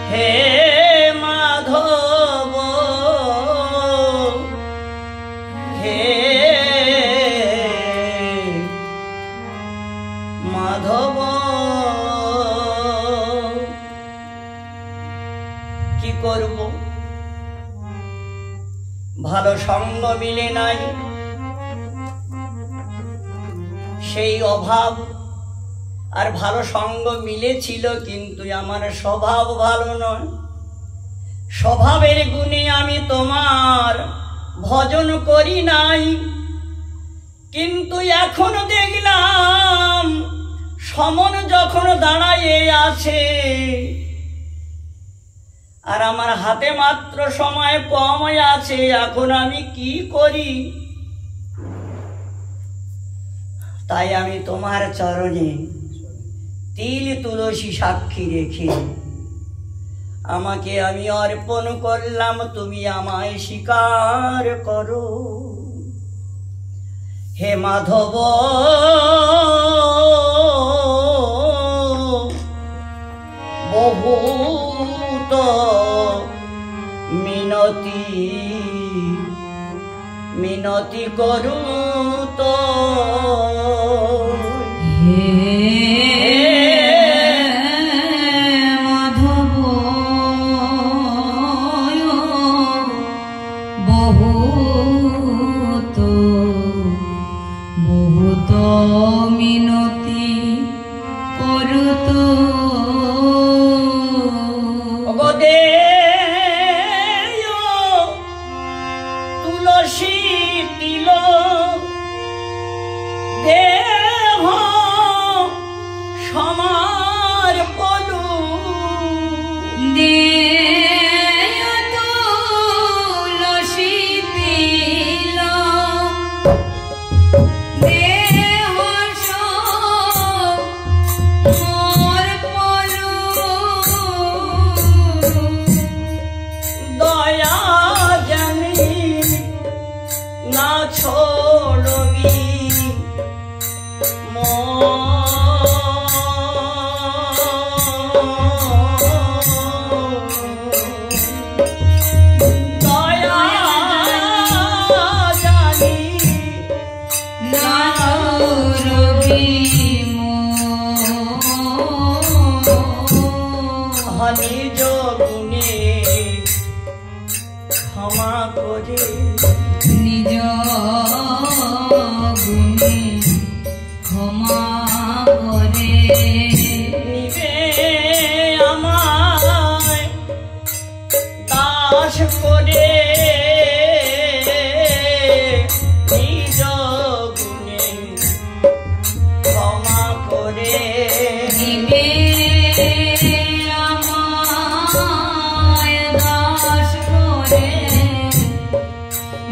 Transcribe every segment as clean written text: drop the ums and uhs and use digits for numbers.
হে মাধব হে মাধব কি করব ভালো সঙ্গ মিলে নাই সেই অভাব আর ভালো সঙ্গ মিলেছিল কিন্তু আমার স্বভাব ভালো নয় স্বভাবের গুণে আমি তোমার ভজন করি নাই কিন্তু এখন দেখলাম সমন যখন দাঁড়ায়ে আছে আর আমার হাতে মাত্র সময় কম আছে এখন আমি কি করি তাই আমি তোমার চরণে তিল তুলসী সাক্ষী রেখে আমাকে আমি অর্পণ করলাম তুমি আমায় স্বীকার করো হে মাধব বহুত মিনতি মিনতি করু তো মাধব বহুত বহুত মিনতি করুত তুলসী তিল দেহ সমার পলু তুলসী তিল দেহ সমার পলু দয়া জানি না ছোড়বি দয়া জানি না রবি নিজ গুণে ক্ষমা করে নিজ গুণে ক্ষমা করে নিবে আমায় দাস করে নিজ গুণে ক্ষমা করে নিবে আমায় দাস করে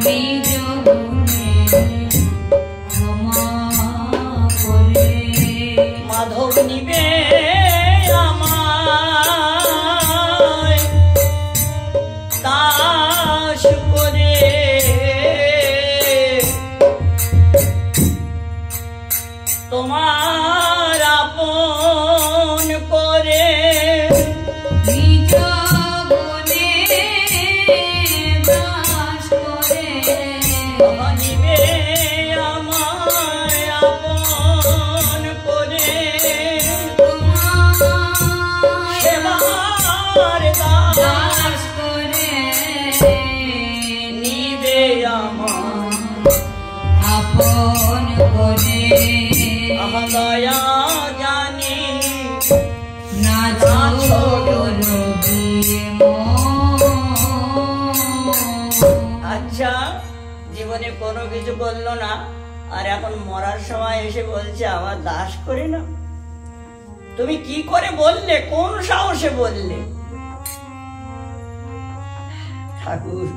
নিজ গুণে ক্ষমা করে মাধব নিবে আমায় দাস করে তোমার আপন করে নিজ গুণে দাস করে নিবে আমায় আপন করে সেবার দাস করে নিবে আমায় আপন করে দয়া জানি না আচ্ছা জীবনে কোনো কিছু করলো না আর এখন মরার সময় এসে বলছে আমার দাস করে না তুমি কি করে বললে কোন সাহসে বললে ঠাকুর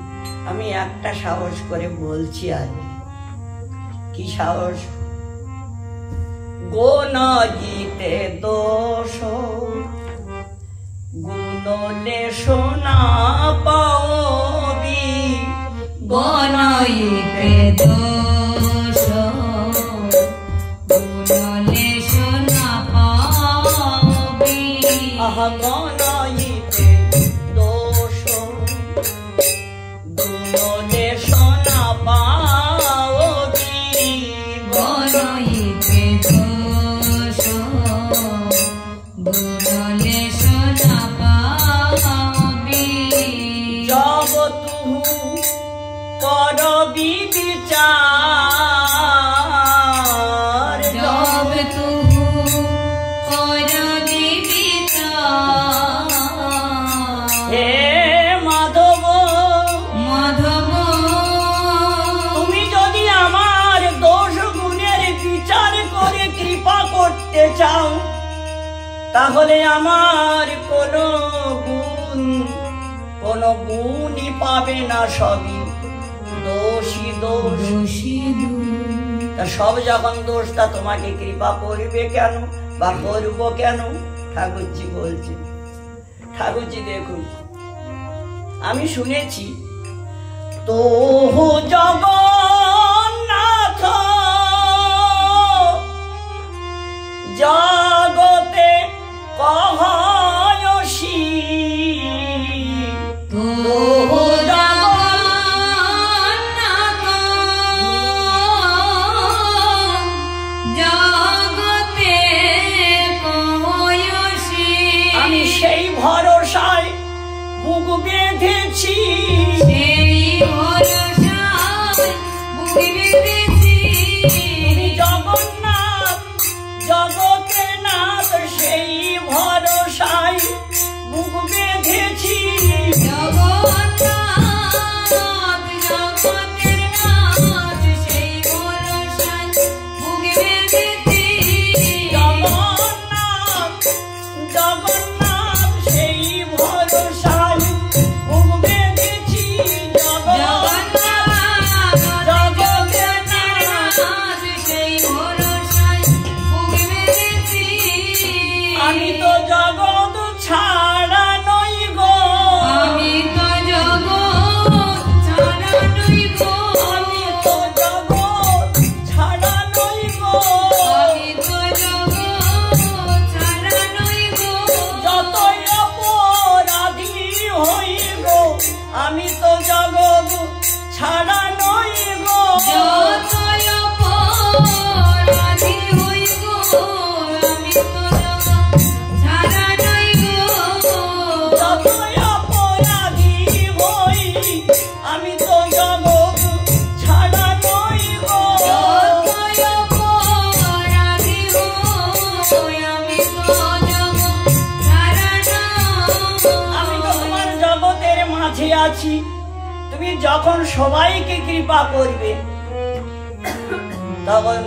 আমি একটা সাহস করে বলছি আজ কি সাহস গুণজিতে দোষ গুণলে সোনা পাওবি বনইতে দোষ গুণলে সোনা পাবি আহা গণইতে বিচার जब तू करोगे विचार হে মাধব माधव তুমি যদি আমার দোষ গুণের বিচার করে কৃপা করতে চাও তাহলে আমার কোনো গুণই পাবে না, সবই দোষী দোষ। दोषी তা সব যখন দোষটা তোমাকে কৃপা করবে কেন বা করবো কেন? ঠাকুরজি বলছে, ঠাকুরজি দেখুন, আমি শুনেছি তো জগন্নাথ জগতে কহয়সী तो जगते कयसी আমি সেই ভরসায় বুক বেঁধেছি সেই ভরসায় বুক বেঁধেছি তুমি জগন্নাথ জগতের নাথ সেই ভরসায় বুক বেঁধেছি জগন্নাথ জগতের নাথ সেই ভরসায় বুক বেঁধেছি জগন্নাথ জগন্নাথ সেই ভরসায় বুক বেঁধেছি জগন্নাথ জগতের নাথ সেই ভরসায় বুক বেঁধেছি আমি তো জগৎ ছাড়া নই গো আমি তো জগৎ ছাড়া নই গো আমি তো জগৎ ছাড়া নই গো আমি তো জগৎ ছাড়া নই গো যতই অপরাধী হই গো আমি তো জগৎ ছাড়া নই গো যতই অপরাধী হই গো আমি তো জগৎ ছাড়া নই গো যতই অপরাধী হই আমি তো জগৎ ছাড়া নই গো যতই অপরাধী হই আমি তো জগৎ ছাড়া আমি তো নই তোমার জগতের মাঝে আছি। তুমি যখন সবাইকে কৃপা করবে তখন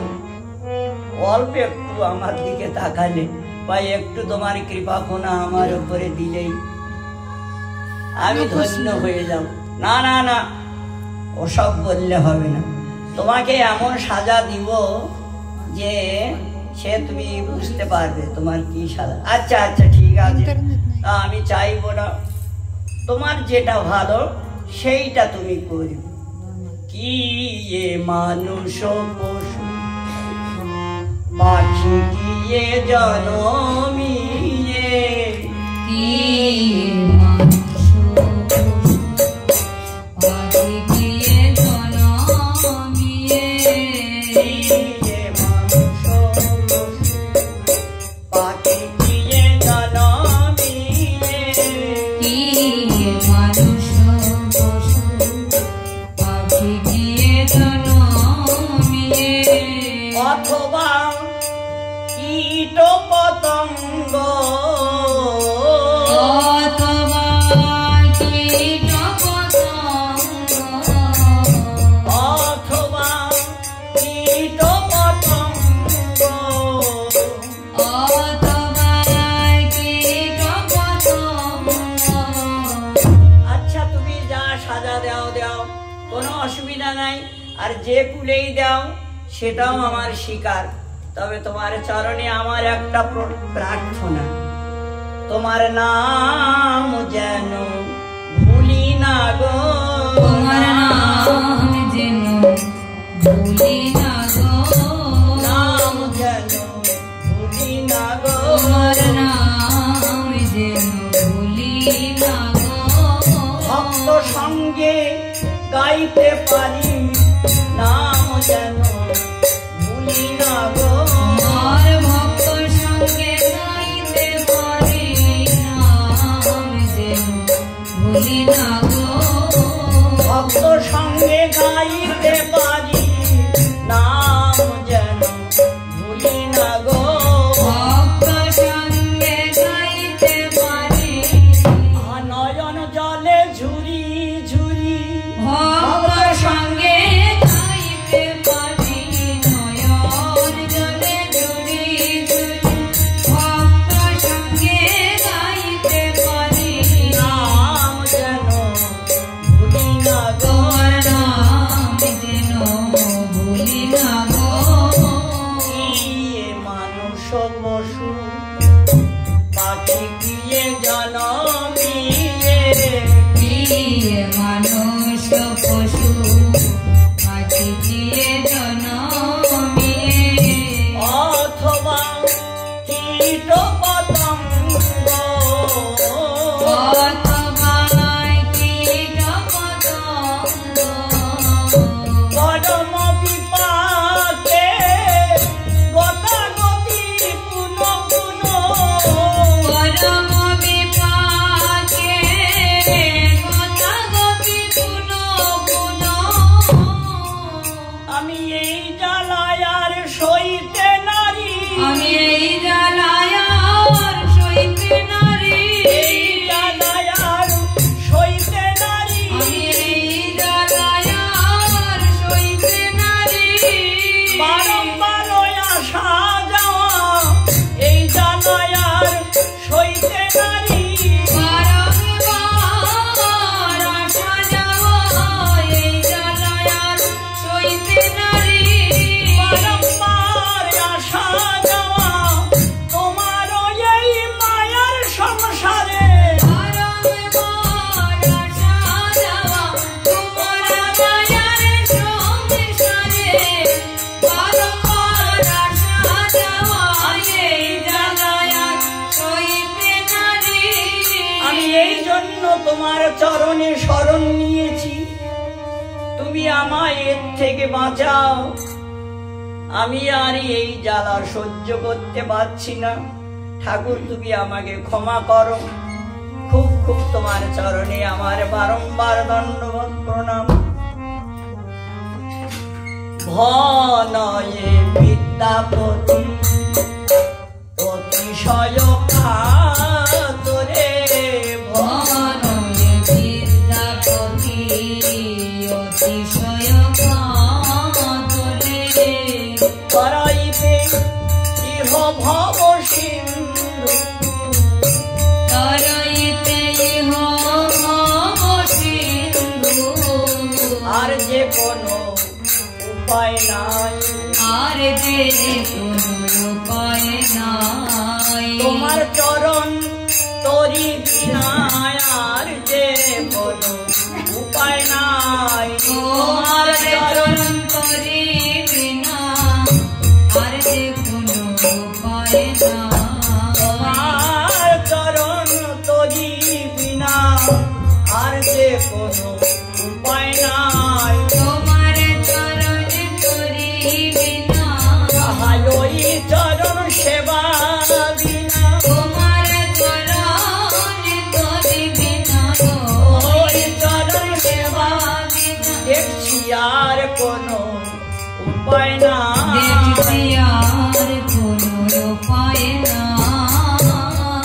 অল্প একটু আমার দিকে তাকালে বা একটু তোমার কৃপা কোনা আমার উপরে দিলেই আমি ধন্য হয়ে যাব। না না না, ওসব বললে হবে না। তোমাকে এমন সাজা দিব যে সে তুমি বুঝতে পারবে তোমার কি সাজা। আচ্ছা আচ্ছা ঠিক আছে, তা আমি চাইবো না, তোমার যেটা ভালো সেইটা তুমি করবে। কি এ মানুষ পশু পাখি গিয়ে জনমিয়ে কি মানুষ পাখি গিয়ে জনমিয়ে গিয়ে মানুষ পশু পাখি গিয়ে জনমিয়ে কি মানুষ পশু পাখি গিয়ে জনমিয়ে অথবা কীট পতঙ্গ অথবা কীট পতঙ্গ অথবা কীট পতঙ্গ অথবা কীট পতঙ্গ আচ্ছা তুমি যা সাজা দাও দাও, কোনো অসুবিধা নাই। আর যে কুলেই দাও সেটাও আমার স্বীকার। তবে তোমার চরণে আমার একটা প্রার্থনা, তোমার নাম যেন ভুলি না গো, তোমার নাম যেন ভুলি না গো নাম যেন ভুলি না গো, তোমার নাম যেন ভুলি না গো ভক্ত সঙ্গে গাইতে পারি নাম যেন ভুলি না গো, আর ভক্ত সঙ্গে গাইতে পারি নাম যেন ভুলি না গো ভক্ত সঙ্গে গাইতে পারি জন্য তোমার চরণে শরণ নিয়েছি, তুমি আমায় এর থেকে বাঁচাও। আমি আর এই জ্বালা সহ্য করতে পারছি না, ঠাকুর তুমি আমাকে ক্ষমা করো। খুব খুব তোমার চরণে আমার বারংবার দণ্ডবত প্রণাম। ভনয়ে বিদ্যাপতি অতিশয় কাতরে, ভনয়ে বিদ্যাপতি অতিশয় কাতরে, তরাইতে ইহ ভব সিন্ধু, তরাইতে ইহ ভব সিন্ধু, আর যে কোনো উপায় নাই, আর যে কোনো উপায় নাই, তোমার চরণ তরি বিনা আর যে কোনো উপায় নাই, তোমার চরণ তরি বিনা আর যে কোনো উপায় নাই, তোমার চরণ তরি বিনা আর যে কোনো উপায় নাই, তোমার চরণ তরি বিনা ওই চরণ সেবা বিনা, তোমার চরণ তরি বিনা ওই চরণ সেবা বিনা দেখছি আর কোনো উপায় নাই, দেখছি আর কোনো উপায় নাই,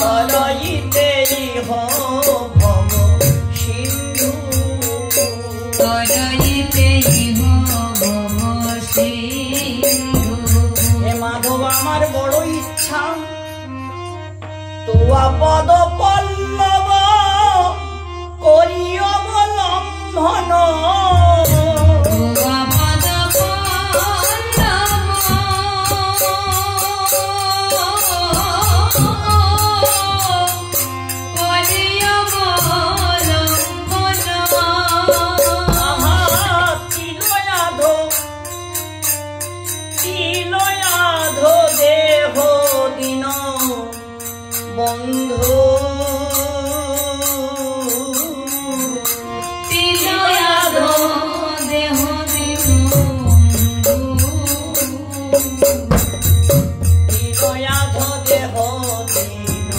তরাইতেই ভব সিন্ধু, তরাইতেই ভব সিন্ধু। হে মাধব আমার বড় ইচ্ছা, তোয়া পদ পল্লব করি অবলম্বন, তোয়া পদ পল্লব করি অবলম্বন, আহা তিলয়াধ দেহ দিন বন্ধু, তিলয়াধ দেহ দিন তিলয়াধ দেহ দিন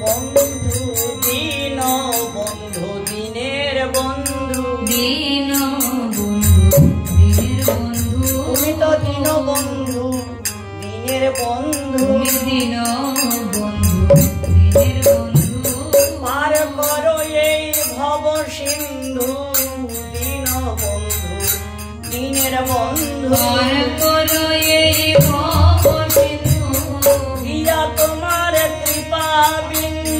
বন্ধু, দিন বন্ধু দিনের বন্ধু, দিন বন্ধু দিনের বন্ধু, তুমি তো দিন বন্ধু দিনের বন্ধু, তুমি দিন বন্ধু দিনের বন্ধু, পার করো এই ভব সিন্ধু, দিন বন্ধু দিনের বন্ধু, পার করো এই ভব সিন্ধু, দিয়া তোমার কৃপা বিন্দু,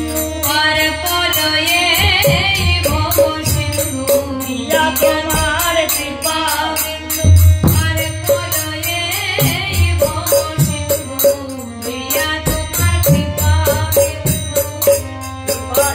পার করো এই ভব সিন্ধু, দিয়া তোমার কৃপা বিন্দু, পার করো এই ভব সিন্ধু, দিয়া তোমার কৃপা বিন্দু, কৃপা